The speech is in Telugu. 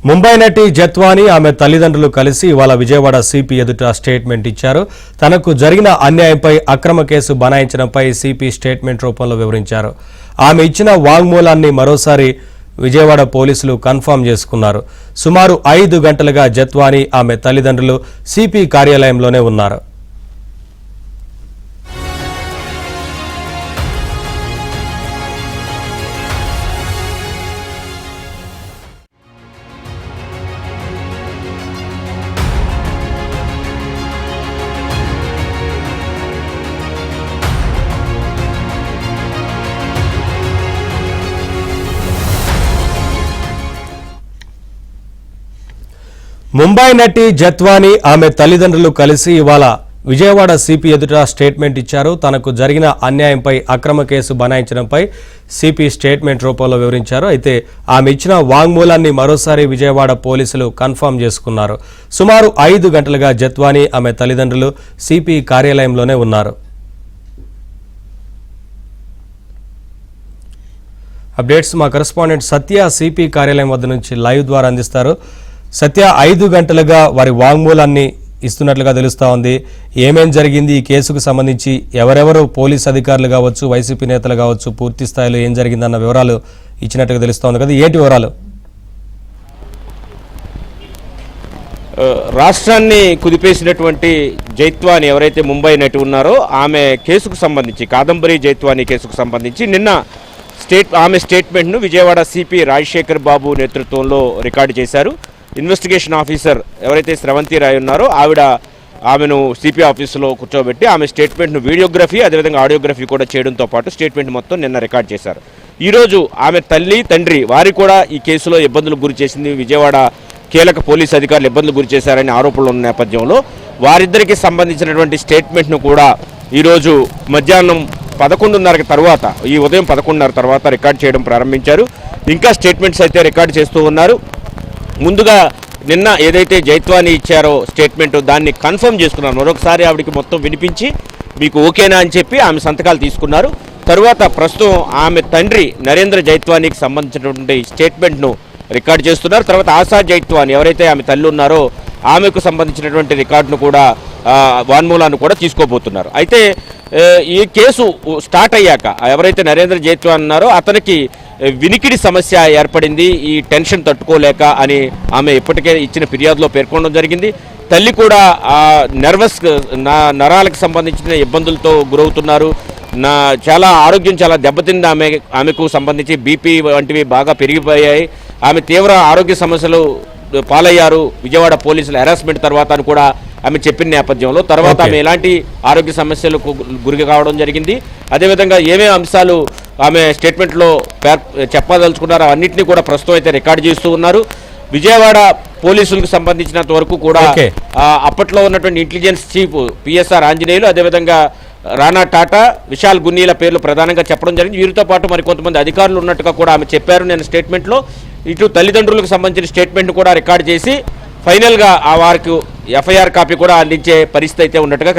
ముంబై నటి జత్వాని ఆమె తల్లిదండ్రులు కలిసి ఇవాళ విజయవాడ సిపి ఎదుట స్టేట్మెంట్ ఇచ్చారు. తనకు జరిగిన అన్యాయంపై అక్రమ కేసు బనాయించడంపై సిపి స్టేట్మెంట్ రూపంలో వివరించారు. ఆమె ఇచ్చిన వాంగ్మూలాన్ని మరోసారి విజయవాడ పోలీసులు కన్ఫర్మ్ చేసుకున్నారు. సుమారు 5 గంటలుగా జత్వాని ఆమె తల్లిదండ్రులు సిపి కార్యాలయంలోనే ఉన్నారు. ముంబై నటి జత్వాని ఆమె తల్లిదండ్రులు కలిసి ఇవాళ విజయవాడ సిపి ఎదుట స్టేట్మెంట్ ఇచ్చారు. తనకు జరిగిన అన్యాయంపై అక్రమ కేసు బనాయించడంపై సిపి స్టేట్మెంట్ రూపంలో వివరించారు. అయితే ఆమె ఇచ్చిన వాంగ్మూలాన్ని మరోసారి విజయవాడ పోలీసులు కన్ఫర్మ్ చేసుకున్నారు. సుమారు 5 గంటలుగా జత్వాని ఆమె తల్లిదండ్రులు సిపి కార్యాలయంలోనే ఉన్నారు. అప్డేట్స్ మా కరెస్పాండెంట్ సత్య సిపి కార్యాలయం వద్ద నుంచి లైవ్ ద్వారా అందిస్తారు. సత్య, 5 గంటలుగా వారి వాంగ్మూలాన్ని ఇస్తున్నట్లుగా తెలుస్తూ ఉంది. ఏమేం జరిగింది ఈ కేసుకు సంబంధించి, ఎవరెవరు పోలీస్ అధికారులు కావచ్చు, వైసీపీ నేతలు కావచ్చు, పూర్తి స్థాయిలో ఏం జరిగిందన్న వివరాలు ఇచ్చినట్టుగా తెలుస్తూ ఉంది కదా, ఏంటి వివరాలు? రాష్ట్రాన్ని కుదిపేసినటువంటి జైత్వాని ఎవరైతే ముంబై నటి ఉన్నారో ఆమె కేసుకు సంబంధించి, కాదంబరి జైత్వాని కేసుకు సంబంధించి నిన్న ఆమె స్టేట్మెంట్ను విజయవాడ సిపి రాజశేఖర్ బాబు నేతృత్వంలో రికార్డు చేశారు. ఇన్వెస్టిగేషన్ ఆఫీసర్ ఎవరైతే స్రవంతి రాయ్ ఉన్నారో ఆమెను సిపి ఆఫీసులో కూర్చోబెట్టి ఆమె స్టేట్మెంట్ను వీడియోగ్రఫీ అదేవిధంగా ఆడియోగ్రఫీ కూడా చేయడంతో పాటు స్టేట్మెంట్ మొత్తం నిన్న రికార్డ్ చేశారు. ఈరోజు ఆమె తల్లి తండ్రి వారి కూడా ఈ కేసులో ఇబ్బందులకు గురి చేసింది, విజయవాడ కీలక పోలీసు అధికారులు ఇబ్బందులు గురి చేశారని ఆరోపణలు ఉన్న నేపథ్యంలో వారిద్దరికి సంబంధించినటువంటి స్టేట్మెంట్ను కూడా ఈరోజు మధ్యాహ్నం 11:30 తర్వాత, ఈ ఉదయం 11:30 తర్వాత రికార్డ్ చేయడం ప్రారంభించారు. ఇంకా స్టేట్మెంట్స్ అయితే రికార్డు చేస్తూ ఉన్నారు. ముందుగా నిన్న ఏదైతే జైత్వాని ఇచ్చారో స్టేట్మెంట్, దాన్ని కన్ఫర్మ్ చేసుకున్నారు. మరొకసారి ఆవిడకి మొత్తం వినిపించి మీకు ఓకేనా అని చెప్పి ఆమె సంతకాలు తీసుకున్నారు. తరువాత ప్రస్తుతం ఆమె తండ్రి నరేంద్ర జైత్వానికి సంబంధించినటువంటి స్టేట్మెంట్ను రికార్డు చేస్తున్నారు. తర్వాత ఆశా జైత్వాని ఎవరైతే ఆమె తల్లి ఉన్నారో ఆమెకు సంబంధించినటువంటి రికార్డును కూడా, వాన్మూలాన్ని కూడా తీసుకోబోతున్నారు. అయితే ఈ కేసు స్టార్ట్ అయ్యాక ఎవరైతే నరేంద్ర జైత్వాని ఉన్నారో అతనికి వినికిడి సమస్య ఏర్పడింది, ఈ టెన్షన్ తట్టుకోలేక అని ఆమె ఇప్పటికే ఇచ్చిన ఫిర్యాదులో పేర్కొనడం జరిగింది. తల్లి కూడా నర్వస్, నరాలకు సంబంధించిన ఇబ్బందులతో గురవుతున్నారు, చాలా ఆరోగ్యం చాలా దెబ్బతింది, ఆమెకు సంబంధించి బీపీ వంటివి బాగా పెరిగిపోయాయి, ఆమె తీవ్ర ఆరోగ్య సమస్యలు పాలయ్యారు విజయవాడ పోలీసుల హెరాస్మెంట్ తర్వాత అని కూడా ఆమె చెప్పిన నేపథ్యంలో తర్వాత ఆమె ఎలాంటి ఆరోగ్య సమస్యలకు గురి కావడం జరిగింది, అదేవిధంగా ఏమేమి అంశాలు ఆమె స్టేట్మెంట్లో చెప్పదలుచుకున్నారో అన్నింటినీ కూడా ప్రస్తుతం అయితే రికార్డు చేస్తూ ఉన్నారు. విజయవాడ పోలీసులకు సంబంధించినంత వరకు కూడా అప్పట్లో ఉన్నటువంటి ఇంటెలిజెన్స్ చీఫ్ పిఎస్ఆర్ ఆంజనేయులు, అదేవిధంగా రాణా టాటా, విశాల్ గున్నీల పేర్లు ప్రధానంగా చెప్పడం జరిగింది. వీరితో పాటు మరి కొంతమంది అధికారులు ఉన్నట్టుగా కూడా ఆమె చెప్పారు. నేను స్టేట్మెంట్లో ఇటు తల్లిదండ్రులకు సంబంధించిన స్టేట్మెంట్ కూడా రికార్డు చేసి ఫైనల్గా వారికి ఎఫ్ఐఆర్ కాపీ కూడా అందించే పరిస్థితి అయితే ఉన్నట్టుగా